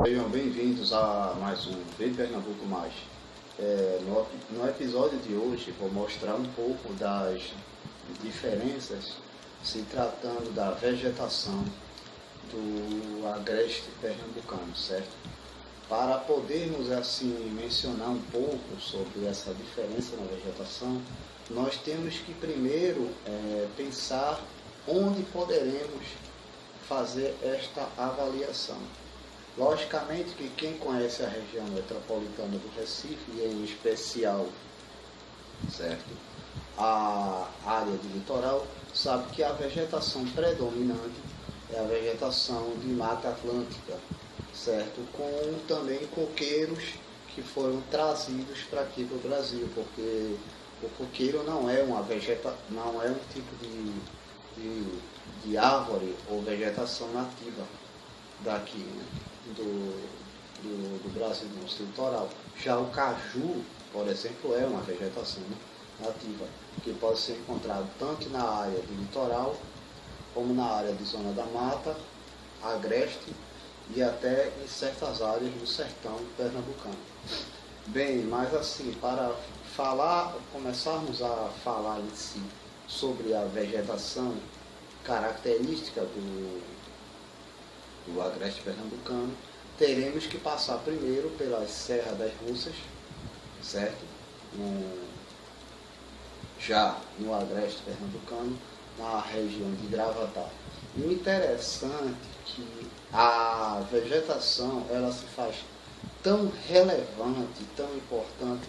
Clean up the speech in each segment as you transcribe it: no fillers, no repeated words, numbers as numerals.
Sejam bem-vindos a mais um Vem Pernambuco Mais. No episódio de hoje vou mostrar um pouco das diferenças se tratando da vegetação do agreste pernambucano, certo? Para podermos assim mencionar um pouco sobre essa diferença na vegetação, nós temos que primeiro pensar onde poderemos fazer esta avaliação. Logicamente que quem conhece a região metropolitana do Recife, e em especial, certo, a área de litoral, sabe que a vegetação predominante é a vegetação de Mata Atlântica, certo, com também coqueiros que foram trazidos para aqui para o Brasil, porque o coqueiro não é um tipo de árvore ou vegetação nativa daqui, né? do Brasil, do nosso litoral. Já o caju, por exemplo, é uma vegetação nativa, que pode ser encontrado tanto na área do litoral, como na área de zona da mata, agreste e até em certas áreas do sertão pernambucano. Bem, mas assim, para começarmos a falar em si sobre a vegetação característica do agreste pernambucano, teremos que passar primeiro pela Serra das Russas, certo? Já no agreste pernambucano, na região de Gravatá. E o interessante é que a vegetação ela se faz tão relevante, tão importante,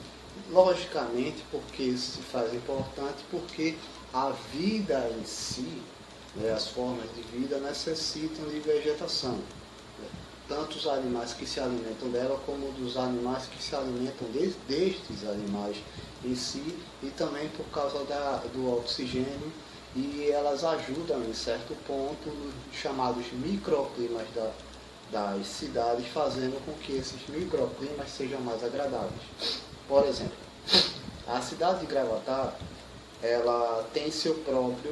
logicamente porque se faz importante porque a vida em si, as formas de vida necessitam de vegetação. Tanto os animais que se alimentam dela, como dos animais que se alimentam destes animais em si, e também por causa do oxigênio, e elas ajudam em certo ponto nos chamados microclimas das cidades, fazendo com que esses microclimas sejam mais agradáveis. Por exemplo, a cidade de Gravatá, ela tem seu próprio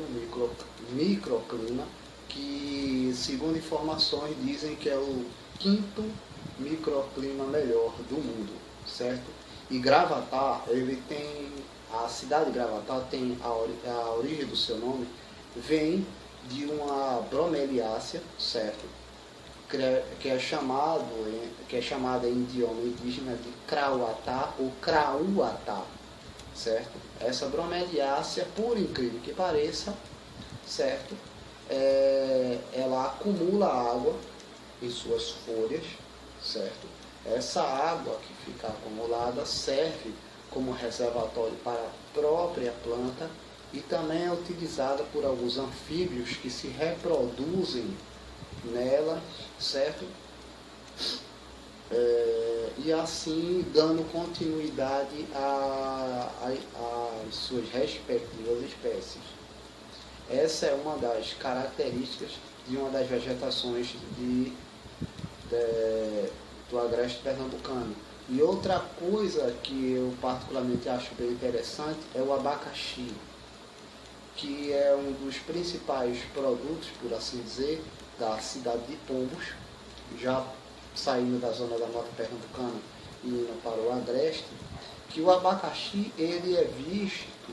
microclima, que, segundo informações, dizem que é o 5º microclima melhor do mundo, certo? E Gravatá, a cidade de Gravatá tem a origem do seu nome, vem de uma bromeliácea, certo? Que é chamada em idioma indígena de Crauatá ou Crauatá, certo? Essa bromeliácea, por incrível que pareça, certo? Ela acumula água em suas folhas, certo? Essa água que fica acumulada serve como reservatório para a própria planta e também é utilizada por alguns anfíbios que se reproduzem nela, certo? E assim dando continuidade às suas respectivas espécies. Essa é uma das características de uma das vegetações do agreste pernambucano. E outra coisa que eu particularmente acho bem interessante é o abacaxi, que é um dos principais produtos, por assim dizer, da cidade de Pombos, já saindo da zona da mata pernambucana e indo para o agreste, que o abacaxi ele é visto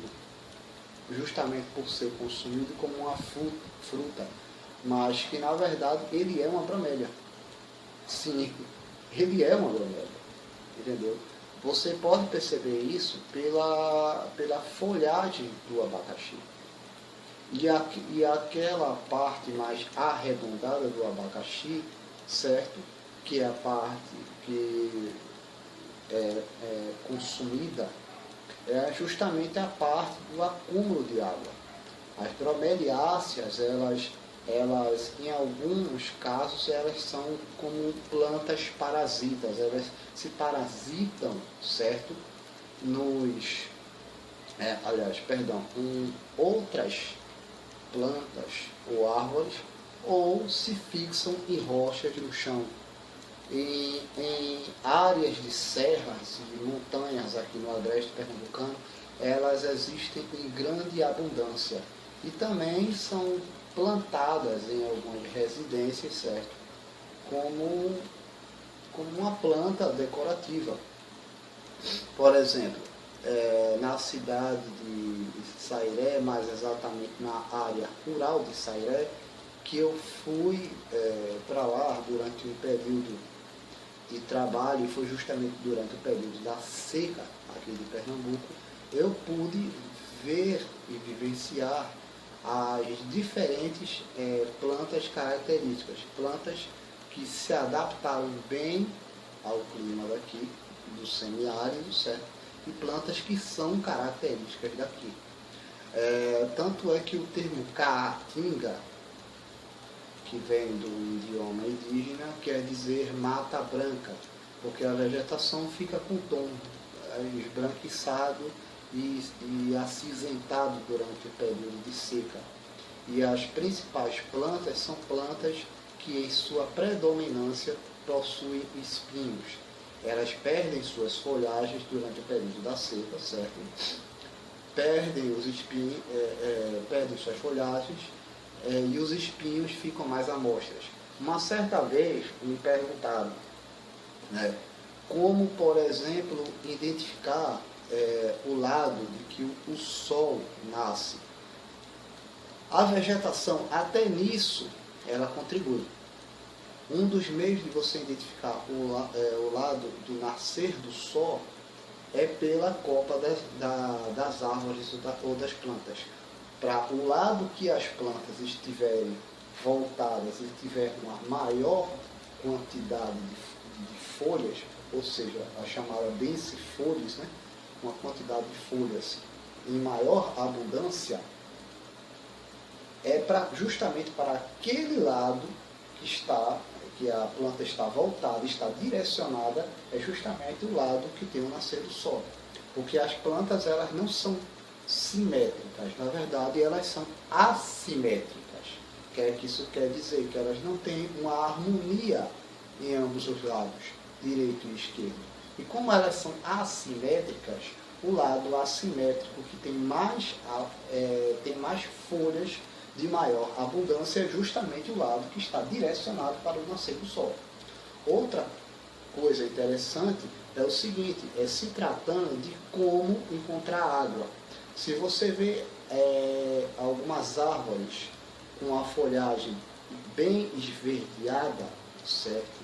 justamente por ser consumido como uma fruta, mas que na verdade ele é uma bromélia. Sim, ele é uma bromélia, entendeu? Você pode perceber isso pela folhagem do abacaxi. E aquela parte mais arredondada do abacaxi, certo? Que é a parte que é consumida, é justamente a parte do acúmulo de água. As bromeliáceas, elas em alguns casos, elas são como plantas parasitas, elas se parasitam, certo? Em outras plantas ou árvores, ou se fixam em rochas no chão. Em áreas de serras e montanhas aqui no agreste pernambucano, elas existem em grande abundância e também são plantadas em algumas residências, certo? Como como uma planta decorativa. Por exemplo, na cidade de Sairé, mais exatamente na área rural de Sairé, que eu fui para lá durante um período de trabalho, e foi justamente durante o período da seca aqui de Pernambuco, eu pude ver e vivenciar as diferentes plantas características, plantas que se adaptaram bem ao clima daqui, do semiárido, certo? E plantas que são características daqui. Tanto é que o termo caatinga, que vem do idioma indígena, quer dizer mata branca, porque a vegetação fica com tom esbranquiçado e acinzentado durante o período de seca. E as principais plantas são plantas que, em sua predominância, possuem espinhos. Elas perdem suas folhagens durante o período da seca, certo? Perdem os espinhos, perdem suas folhagens, e os espinhos ficam mais amostras. Uma certa vez me perguntaram, como, por exemplo, identificar o lado de que o sol nasce. A vegetação, até nisso, ela contribui. Um dos meios de você identificar o lado do nascer do sol é pela copa das árvores ou das plantas. Para o lado que as plantas estiverem voltadas e tiver uma maior quantidade de folhas, ou seja, a chamada densifolhas, uma quantidade de folhas em maior abundância, justamente para aquele lado que a planta está voltada, está direcionada, é justamente o lado que tem o nascer do sol. Porque as plantas, elas não são simétricas, na verdade elas são assimétricas. Que isso quer dizer que elas não têm uma harmonia em ambos os lados, direito e esquerdo. E como elas são assimétricas, o lado assimétrico que tem mais folhas de maior abundância é justamente o lado que está direcionado para o nascer do sol. Outra coisa interessante é o seguinte, se tratando de como encontrar água. Se você vê algumas árvores com a folhagem bem esverdeada, certo?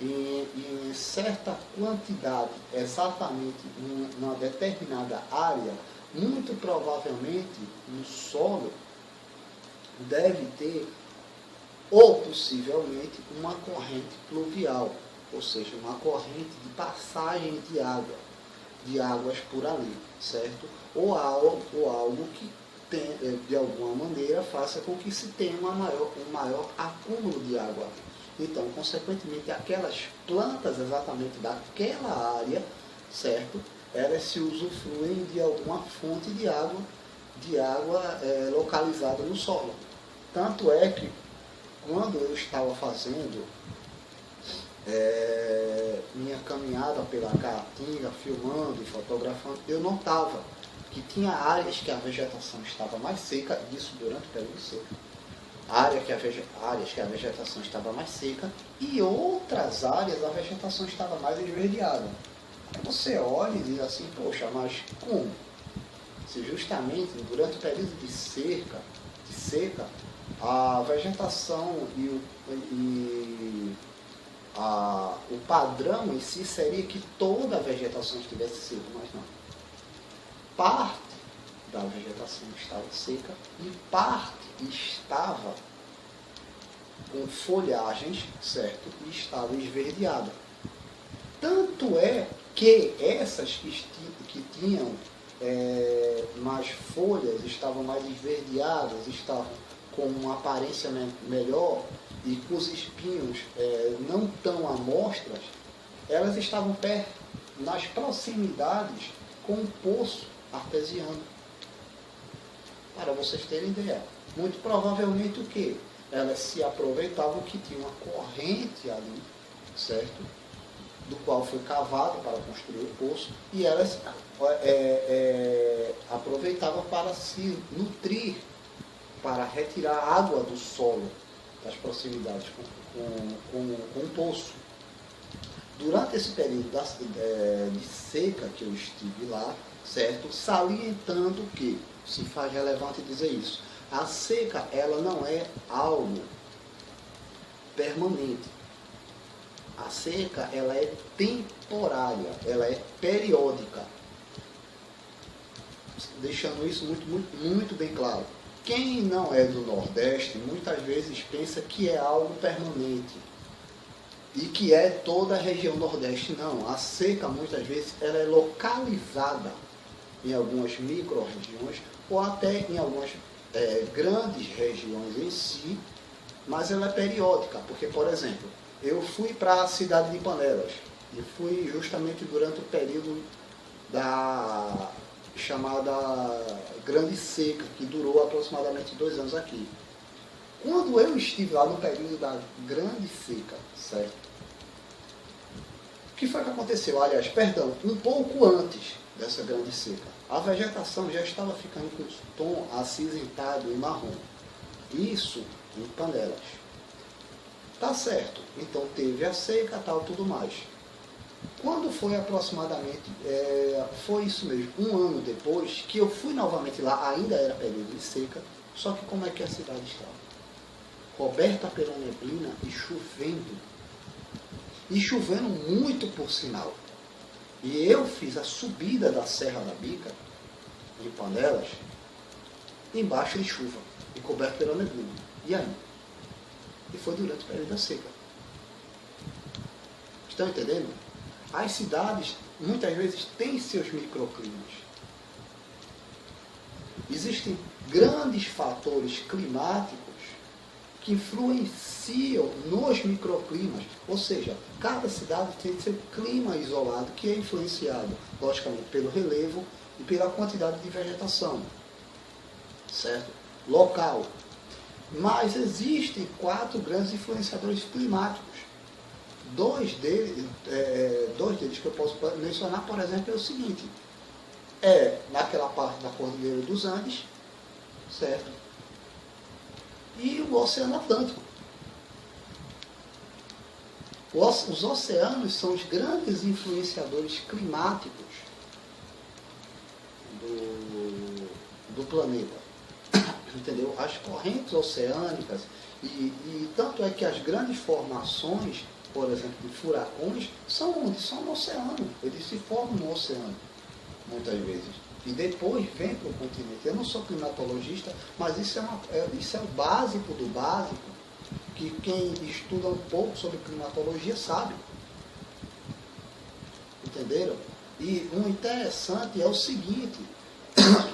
Em certa quantidade, exatamente numa determinada área, muito provavelmente no solo deve ter, ou possivelmente, uma corrente pluvial, ou seja, uma corrente de passagem de águas por ali, certo? Ou algo que de alguma maneira faça com que se tenha um maior acúmulo de água. Então, consequentemente, aquelas plantas exatamente daquela área, certo? Elas se usufruem de alguma fonte de água localizada no solo. Tanto é que, quando eu estava fazendo minha caminhada pela Caatinga, filmando e fotografando, eu notava que tinha áreas que a vegetação estava mais seca, isso durante o período seco, áreas que a vegetação estava mais seca, e outras áreas a vegetação estava mais esverdeada. Aí você olha e diz assim, poxa, mas como? Se justamente durante o período de seca, a vegetação o padrão em si seria que toda a vegetação estivesse seca, mas não. Parte da vegetação estava seca e parte estava com folhagens, certo? E estava esverdeada. Tanto é que essas que tinham mais folhas, estavam mais esverdeadas, estavam com uma aparência melhor e com os espinhos não tão amostras, elas estavam nas proximidades com um poço artesiano. Para vocês terem ideia, muito provavelmente o que? Elas se aproveitavam que tinha uma corrente ali, certo? Do qual foi cavado para construir o poço, e elas aproveitavam para se nutrir, para retirar água do solo, das proximidades com o poço. Durante esse período de seca que eu estive lá, certo? Salientando que, se faz relevante dizer isso, a seca ela não é algo permanente. A seca ela é temporária, ela é periódica. Deixando isso muito bem claro. Quem não é do Nordeste, muitas vezes pensa que é algo permanente e que é toda a região Nordeste. Não, a seca muitas vezes ela é localizada em algumas micro-regiões ou até em algumas grandes regiões em si, mas ela é periódica, porque, por exemplo, eu fui para a cidade de Panelas e fui justamente durante o período da chamada Grande Seca, que durou aproximadamente 2 anos aqui. Quando eu estive lá no período da Grande Seca, certo? O que foi que aconteceu? Aliás, perdão, um pouco antes dessa Grande Seca, a vegetação já estava ficando com tom acinzentado e marrom. Isso em Panelas. Tá certo, então teve a seca, tal, tudo mais. Quando foi aproximadamente, foi isso mesmo, 1 ano depois, que eu fui novamente lá, ainda era período de seca, só que como é que a cidade estava? Coberta pela neblina e chovendo. E chovendo muito, por sinal. E eu fiz a subida da Serra da Bica, em Panelas, embaixo de chuva, e coberto pela neblina. E aí? E foi durante o período da seca. Estão entendendo? As cidades, muitas vezes, têm seus microclimas. Existem grandes fatores climáticos que influenciam nos microclimas. Ou seja, cada cidade tem seu clima isolado, que é influenciado, logicamente, pelo relevo e pela quantidade de vegetação. Certo? Local. Mas existem 4 grandes influenciadores climáticos. Dois deles que eu posso mencionar, por exemplo, é o seguinte. Naquela parte da Cordilheira dos Andes, certo? E o Oceano Atlântico. Os oceanos são os grandes influenciadores climáticos do planeta. Entendeu? As correntes oceânicas, e tanto é que as grandes formações, por exemplo, de furacões, são onde? São no oceano. Eles se formam no oceano, muitas vezes. E depois vem para o continente. Eu não sou climatologista, mas isso é o básico do básico, que quem estuda um pouco sobre climatologia sabe. Entenderam? E o interessante é o seguinte,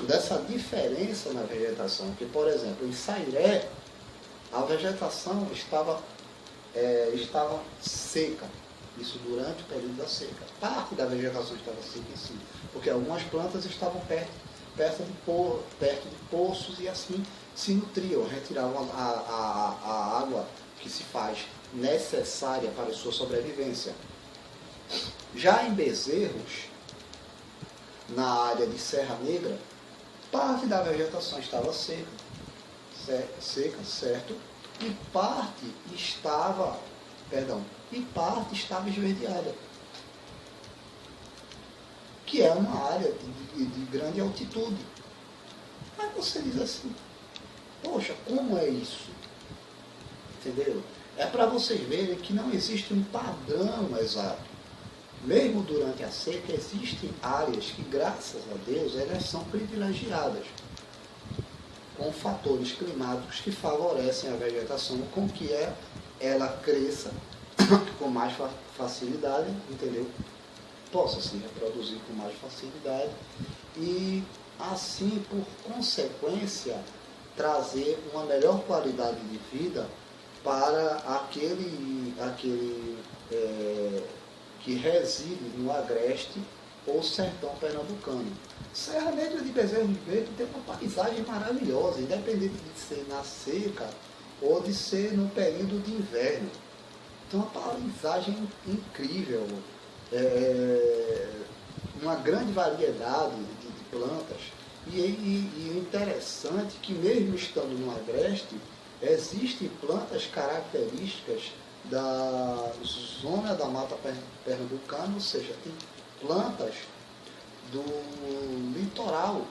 dessa diferença na vegetação, que, por exemplo, em Sairé, a vegetação estava seca, isso durante o período da seca. Parte da vegetação estava seca em si, porque algumas plantas estavam perto de poços e assim se nutriam, retiravam a água que se faz necessária para a sua sobrevivência. Já em Bezerros, na área de Serra Negra, parte da vegetação estava seca, certo? E parte estava esverdeada, que é uma área de grande altitude. Mas você diz assim, poxa, como é isso? Entendeu? É para vocês verem que não existe um padrão exato. Mesmo durante a seca, existem áreas que, graças a Deus, elas são privilegiadas, com fatores climáticos que favorecem a vegetação, com que ela cresça com mais facilidade, entendeu? Possa se reproduzir com mais facilidade e, assim, por consequência, trazer uma melhor qualidade de vida para aquele que reside no agreste ou sertão pernambucano. Serra Negra de Bezerros Verde tem uma paisagem maravilhosa, independente de ser na seca ou de ser no período de inverno. Tem uma paisagem incrível, uma grande variedade de plantas. E o interessante é que, mesmo estando no agreste, existem plantas características da zona da Mata Pernambucana, ou seja, tem plantas do litoral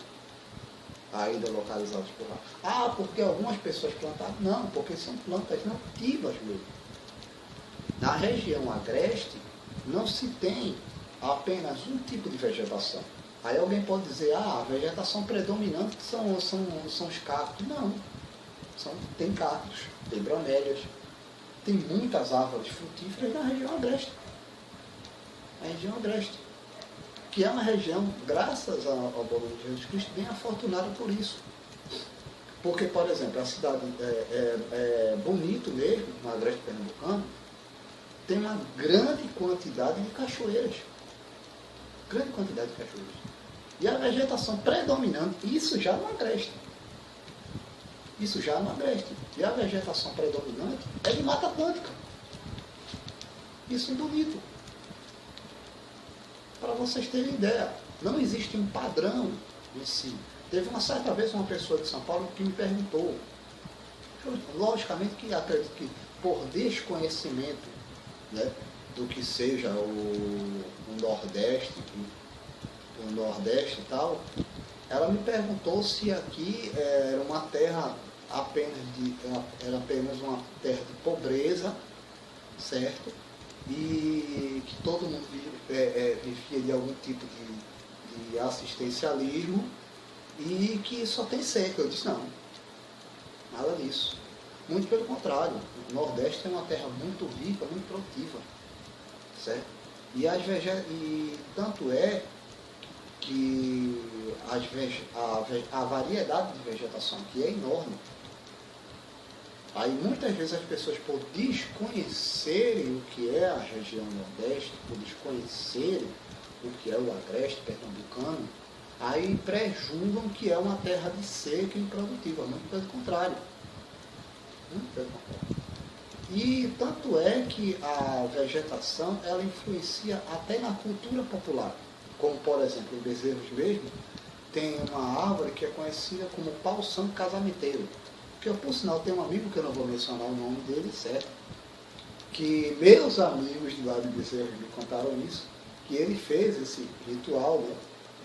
ainda localizadas por lá. Ah, porque algumas pessoas plantaram? Não, porque são plantas nativas mesmo. Na região agreste não se tem apenas um tipo de vegetação. Aí alguém pode dizer, a vegetação predominante são os cactos. Não, tem cactos, tem bromélias, tem muitas árvores frutíferas na região agreste. A região agreste, que é uma região, graças ao bom de Jesus Cristo, bem afortunada por isso. Porque, por exemplo, a cidade é bonito mesmo, no agreste pernambucano, tem uma grande quantidade de cachoeiras. Grande quantidade de cachoeiras. E a vegetação predominante, isso já no agreste. Isso já no agreste. E a vegetação predominante é de Mata Atlântica. Isso é bonito. Para vocês terem ideia, não existe um padrão em si. Teve uma certa vez uma pessoa de São Paulo que me perguntou, logicamente que acredito que por desconhecimento, né, do que seja o Nordeste e tal, ela me perguntou se aqui era uma terra era apenas uma terra de pobreza, certo? E que todo mundo vivia de algum tipo de assistencialismo e que só tem seca. Eu disse, não, nada disso. Muito pelo contrário, o Nordeste é uma terra muito rica, muito produtiva, certo? E tanto é que a variedade de vegetação aqui é enorme. Aí muitas vezes as pessoas, por desconhecerem o que é a região Nordeste, por desconhecerem o que é o agreste pernambucano, aí prejulgam que é uma terra de seca e improdutiva. Muito pelo contrário. Muito pelo contrário. E tanto é que a vegetação, ela influencia até na cultura popular. Como, por exemplo, em Bezerros mesmo, tem uma árvore que é conhecida como pau-santo casamenteiro. Que eu, por sinal, tenho um amigo, que eu não vou mencionar o nome dele, certo? Que meus amigos de lá de Bezerros me contaram isso, que ele fez esse ritual, né,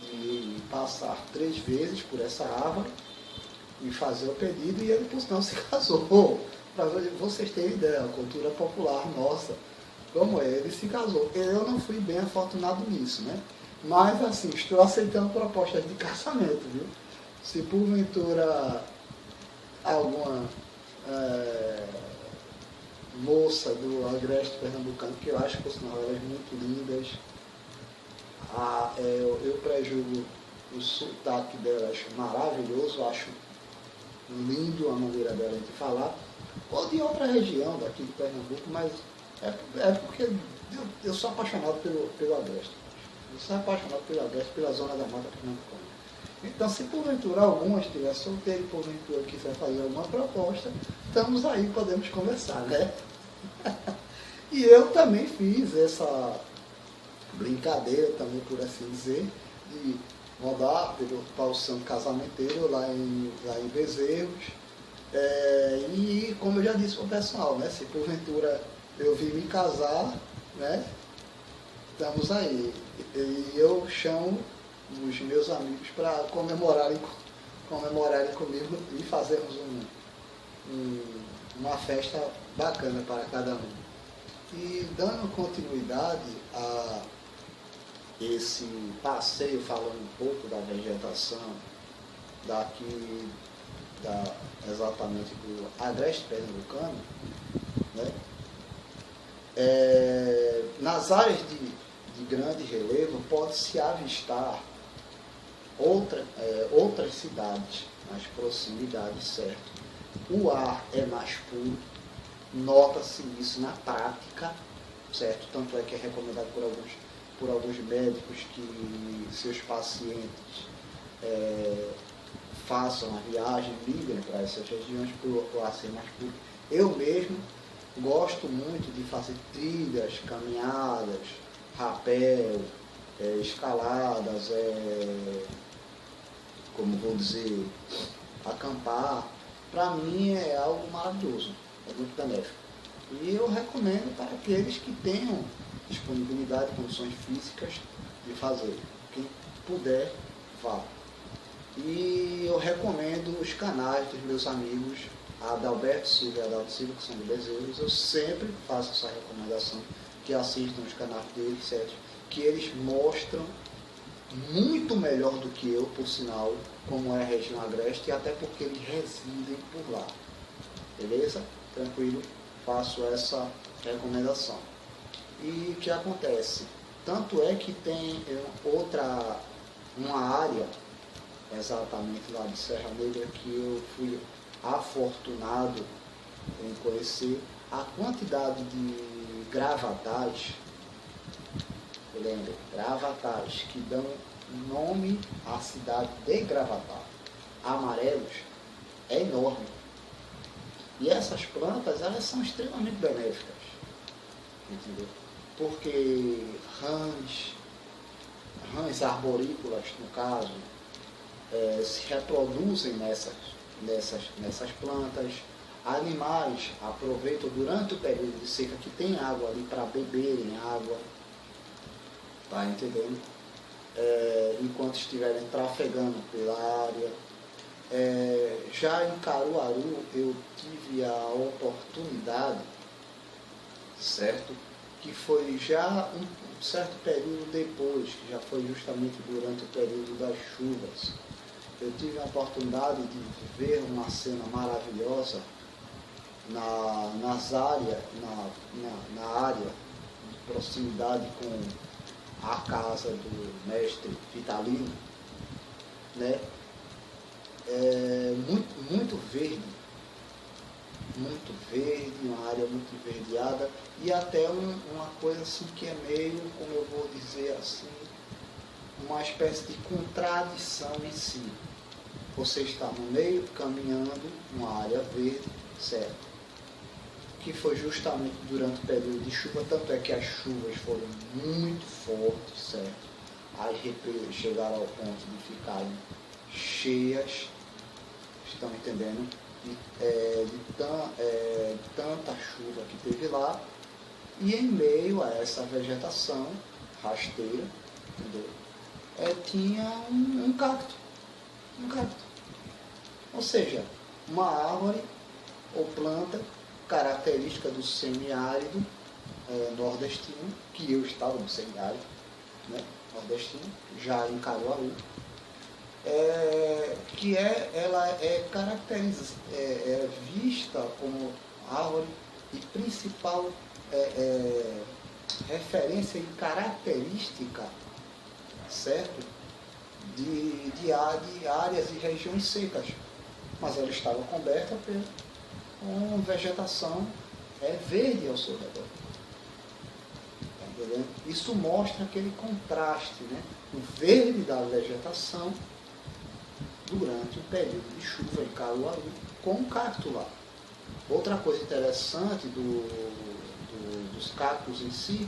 de passar 3 vezes por essa árvore e fazer o pedido, e ele, por sinal, se casou. Para vocês terem ideia, a cultura popular nossa, como é, ele se casou. Eu não fui bem afortunado nisso, né? Mas, assim, estou aceitando propostas de casamento, viu? Se porventura alguma moça do agreste pernambucano, que eu acho, por sinal, elas muito lindas, eu prejulgo o sotaque delas maravilhoso, acho lindo a maneira delas de falar, ou de outra região daqui de Pernambuco, mas é porque eu sou apaixonado pelo agreste. Eu sou apaixonado pelo agreste, pela zona da Mata Pernambucana. Então, se porventura alguma estiver solteiro e porventura quiser fazer alguma proposta, estamos aí, podemos conversar, né? E eu também fiz essa brincadeira, também por assim dizer, de rodar pelo pau-santo casamenteiro lá em Bezerros. E como eu já disse para o pessoal, né, se porventura eu vir me casar, né, estamos aí. E eu chamo os meus amigos para comemorarem comigo e fazermos uma festa bacana para cada um. E dando continuidade a esse passeio, falando um pouco da vegetação daqui, exatamente do agreste pernambucano, né? Nas áreas de grande relevo pode-se avistar outras cidades nas proximidades, certo? O ar é mais puro, nota-se isso na prática, certo? Tanto é que é recomendado por alguns médicos que seus pacientes façam a viagem, migrem para essas regiões por ar ser mais puro. Eu mesmo gosto muito de fazer trilhas, caminhadas, rapel, escaladas, como vou dizer, acampar. Para mim é algo maravilhoso, é muito benéfico. E eu recomendo para aqueles que tenham disponibilidade, condições físicas de fazer. Quem puder, vá. E eu recomendo os canais dos meus amigos, Adalberto Silva e Adalto Silva, que são de Bezerros. Eu sempre faço essa recomendação, que assistam os canais deles, certo? Que eles mostram muito melhor do que eu, por sinal, como é a região agreste, e até porque eles residem por lá. Beleza? Tranquilo? Faço essa recomendação. E o que acontece? Tanto é que tem uma área, exatamente lá de Serra Negra, que eu fui afortunado em conhecer a quantidade de gravatais, gravatais que dão nome à cidade de Gravatar, amarelos, é enorme. E essas plantas, elas são extremamente benéficas, entendeu? Porque rãs arborícolas, no caso, se reproduzem nessas plantas. Animais aproveitam durante o período de seca que tem água ali para beberem água, tá entendendo? Enquanto estiverem trafegando pela área. Já em Caruaru eu tive a oportunidade, certo? Que foi já um certo período depois, que já foi justamente durante o período das chuvas. Eu tive a oportunidade de ver uma cena maravilhosa na área de proximidade com a casa do mestre Vitalino, né? Muito verde, uma área muito enverdeada, e até uma coisa assim que é meio, como eu vou dizer assim, uma espécie de contradição em si. Você está no meio, caminhando numa área verde, certo? Que foi justamente durante o período de chuva, tanto é que as chuvas foram muito fortes, certo? As represas chegaram ao ponto de ficarem cheias, estão entendendo? De tanta chuva que teve lá, e em meio a essa vegetação rasteira, entendeu? Tinha um cacto, ou seja, uma árvore ou planta característica do semiárido nordestino, que eu estava no semiárido, né, nordestino, já em Caruaru, que ela é vista como árvore de principal referência e característica, certo? De áreas e regiões secas, mas ela estava coberta com vegetação verde ao seu redor. Tá entendendo? Isso mostra aquele contraste, né? O verde da vegetação durante o período de chuva em Caruaru com o cacto lá. Outra coisa interessante dos cactos em si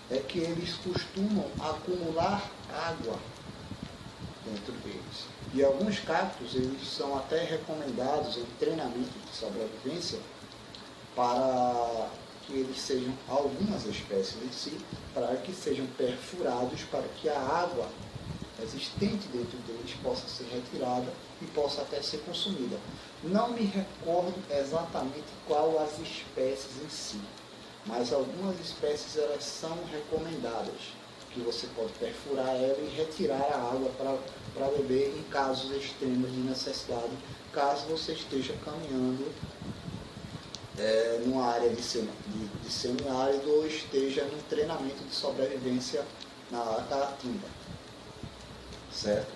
é que eles costumam acumular água dentro deles. E alguns cactos, eles são até recomendados em treinamento de sobrevivência para que eles sejam, algumas espécies em si, para que sejam perfurados para que a água existente dentro deles possa ser retirada e possa até ser consumida. Não me recordo exatamente qual as espécies em si, mas algumas espécies elas são recomendadas, que você pode perfurar ela e retirar a água para beber em casos extremos de necessidade, caso você esteja caminhando numa área de semiárido ou esteja num treinamento de sobrevivência na Caatinga, certo?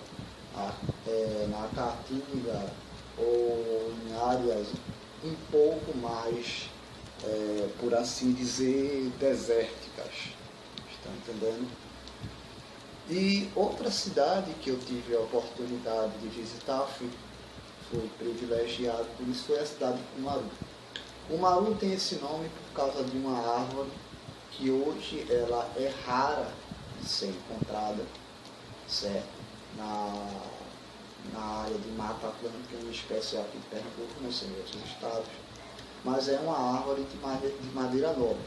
Na Caatinga ou em áreas um pouco mais, por assim dizer, desérticas, estão entendendo? E outra cidade que eu tive a oportunidade de visitar, fui privilegiado por isso, foi a cidade de Cumaru. Cumaru tem esse nome por causa de uma árvore que hoje ela é rara de ser encontrada, certo? Na área de Mata Atlântica, em especial aqui em Pernambuco, não sei em outros estados. mas é uma árvore de madeira nobre,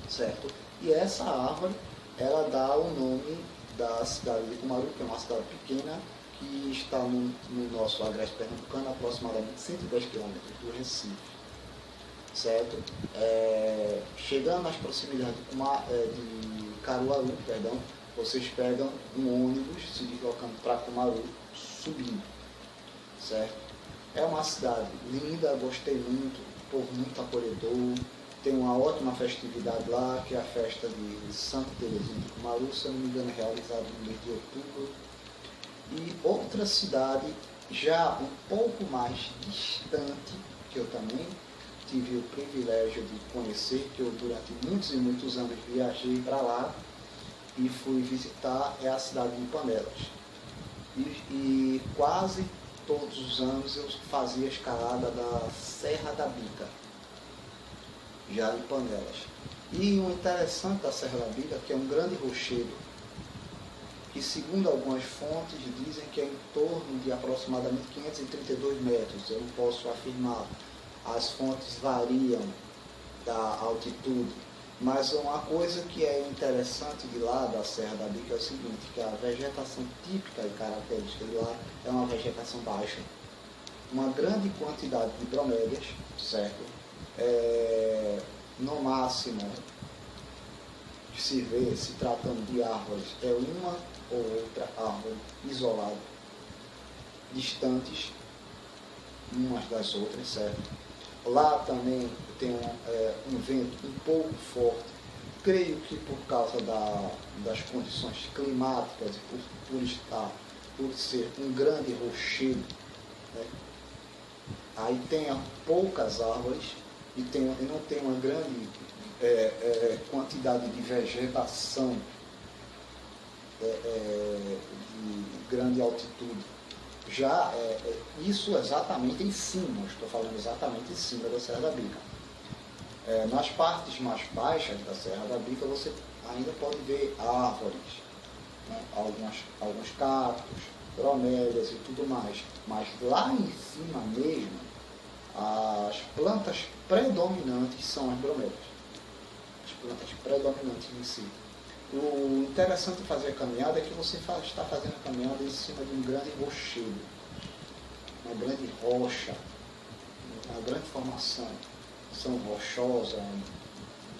certo? E essa árvore, ela dá o nome da cidade de Cumaru, que é uma cidade pequena, que está no nosso agreste pernambucano, aproximadamente 110 quilômetros do Recife, certo? Chegando às proximidades de Caruaru, vocês pegam um ônibus se deslocando para Cumaru, subindo, certo? É uma cidade linda, gostei muito, povo muito acolhedor, tem uma ótima festividade lá, que é a festa de Santa Teresinha de Cumaru, se eu não me engano, é realizada no mês de outubro. E outra cidade, já um pouco mais distante, que eu também tive o privilégio de conhecer, que eu durante muitos e muitos anos viajei para lá e fui visitar, é a cidade de Panelas. E quase todos os anos eu fazia a escalada da Serra da Bica, já em Panelas. E o interessante da Serra da Bica é que é um grande rochedo, que segundo algumas fontes dizem que é em torno de aproximadamente 532 metros. Eu não posso afirmar, as fontes variam da altitude, mas uma coisa que é interessante de lá, da Serra da Bica, é o seguinte, que a vegetação típica e característica de lá é uma vegetação baixa. Uma grande quantidade de bromélias, certo? No máximo, que se vê, se tratando de árvores, é uma ou outra árvore isolada, distantes umas das outras, certo? Lá também tem um vento um pouco forte, creio que por causa das condições climáticas e por ser um grande rochedo, né? Aí tem poucas árvores e não tem uma grande quantidade de vegetação de grande altitude. Já isso exatamente em cima, estou falando exatamente em cima da Serra da Bica. Nas partes mais baixas da Serra da Bica você ainda pode ver árvores, né? alguns cactos, bromélias e tudo mais. Mas lá em cima mesmo, as plantas predominantes são as bromélias. As plantas predominantes em si. O interessante de fazer a caminhada é que você está fazendo a caminhada em cima de um grande rochedo, uma grande rocha, uma grande formação rochosa,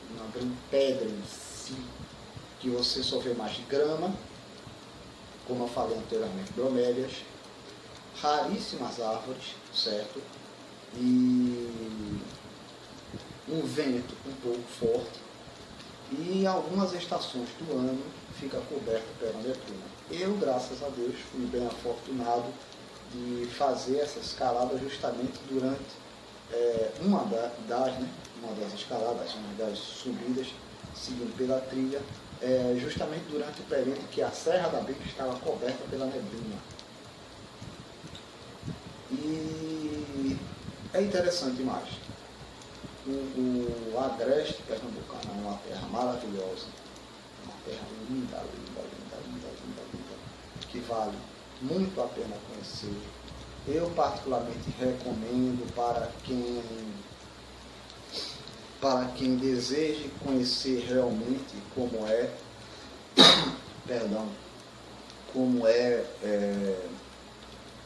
uma grande pedra em si, que você só vê mais grama, como eu falei anteriormente, bromélias, raríssimas árvores, certo? E um vento um pouco forte. E em algumas estações do ano fica coberto pela neblina. Eu, graças a Deus, fui bem afortunado de fazer essa escalada justamente durante uma das escaladas, uma das subidas, seguindo pela trilha, justamente durante o período que a Serra da Bica estava coberta pela neblina. E é interessante demais. O agreste pernambucano é uma terra maravilhosa, uma terra linda, linda, linda, linda, linda, linda, que vale muito a pena conhecer. Eu particularmente recomendo para quem deseje conhecer realmente como é,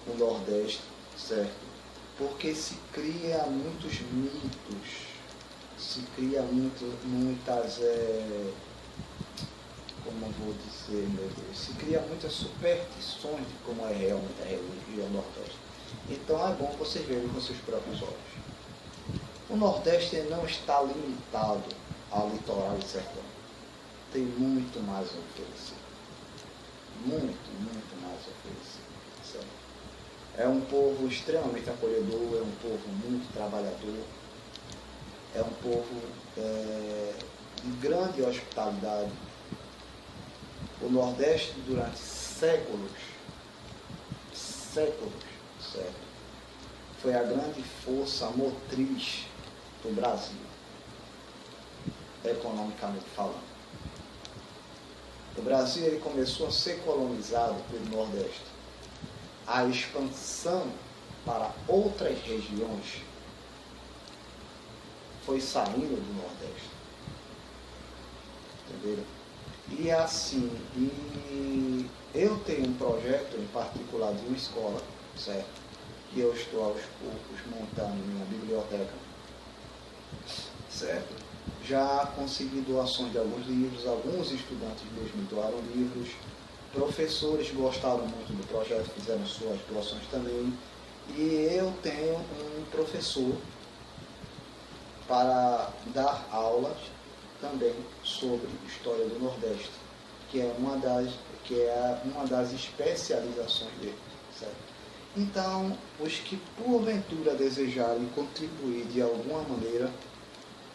o Nordeste, certo? Porque se cria muitos mitos, se cria muitas, como eu vou dizer, meu Deus, se cria muitas superstições de como é realmente a religião nordeste. Então é bom vocês verem com seus próprios olhos. O Nordeste não está limitado ao litoral e sertão. Tem muito mais a oferecer. Muito, muito mais a oferecer. Certo? É um povo extremamente acolhedor, é um povo muito trabalhador, é um povo de grande hospitalidade. O Nordeste, durante séculos, certo? Foi a grande força motriz do Brasil, economicamente falando. O Brasil ele começou a ser colonizado pelo Nordeste. A expansão para outras regiões foi saindo do Nordeste. Entenderam? E assim, e eu tenho um projeto em particular de uma escola, certo? Que eu estou aos poucos montando minha biblioteca, certo? Já consegui doações de alguns livros, alguns estudantes mesmo me doaram livros, professores gostaram muito do projeto, fizeram suas doações também, e eu tenho um professor para dar aulas também sobre história do Nordeste, que é uma das especializações dele, certo? Então, os que porventura desejarem contribuir de alguma maneira,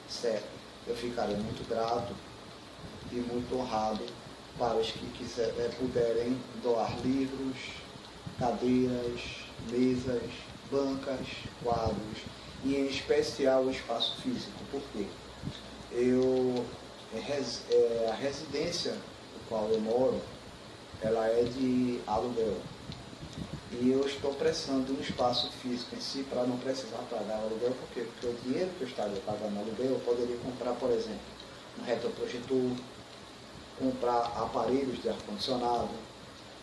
certo, eu ficarei muito grato e muito honrado para os que puderem doar livros, cadeiras, mesas, bancas, quadros, e em especial o espaço físico. Por quê? A residência no qual eu moro, ela é de aluguel. E eu estou precisando de um espaço físico em si para não precisar pagar aluguel, porque o dinheiro que eu estaria pagando aluguel, eu poderia comprar, por exemplo, um retroprojetor, comprar aparelhos de ar-condicionado,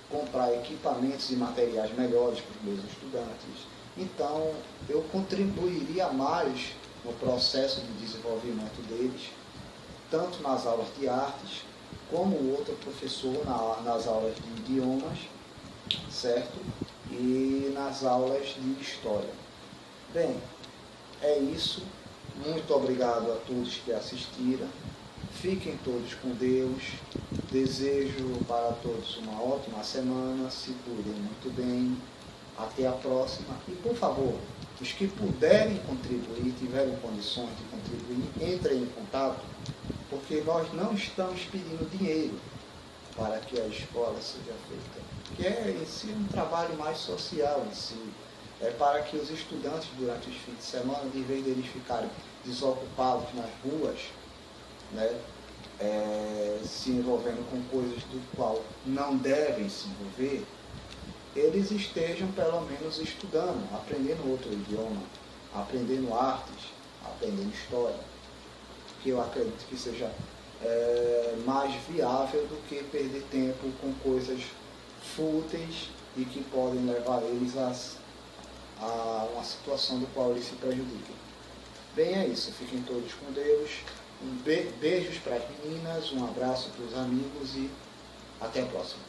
comprar equipamentos e materiais melhores para os meus estudantes. Então, eu contribuiria mais no processo de desenvolvimento deles, tanto nas aulas de artes, como o outro professor nas aulas de idiomas, certo? E nas aulas de história. Bem, é isso. Muito obrigado a todos que assistiram. Fiquem todos com Deus. Desejo para todos uma ótima semana. Se cuidem muito bem. Até a próxima. E, por favor, os que puderem contribuir, tiverem condições de contribuir, entrem em contato, porque nós não estamos pedindo dinheiro para que a escola seja feita, que é em si um trabalho mais social em si, é para que os estudantes durante os fins de semana, de vez deles ficarem desocupados nas ruas, né, se envolvendo com coisas do qual não devem se envolver, eles estejam pelo menos estudando, aprendendo outro idioma, aprendendo artes, aprendendo história, que eu acredito que seja mais viável do que perder tempo com coisas fúteis e que podem levar eles a uma situação do qual eles se prejudicam. Bem, é isso. Fiquem todos com Deus. Beijos para as meninas, um abraço para os amigos e até a próxima.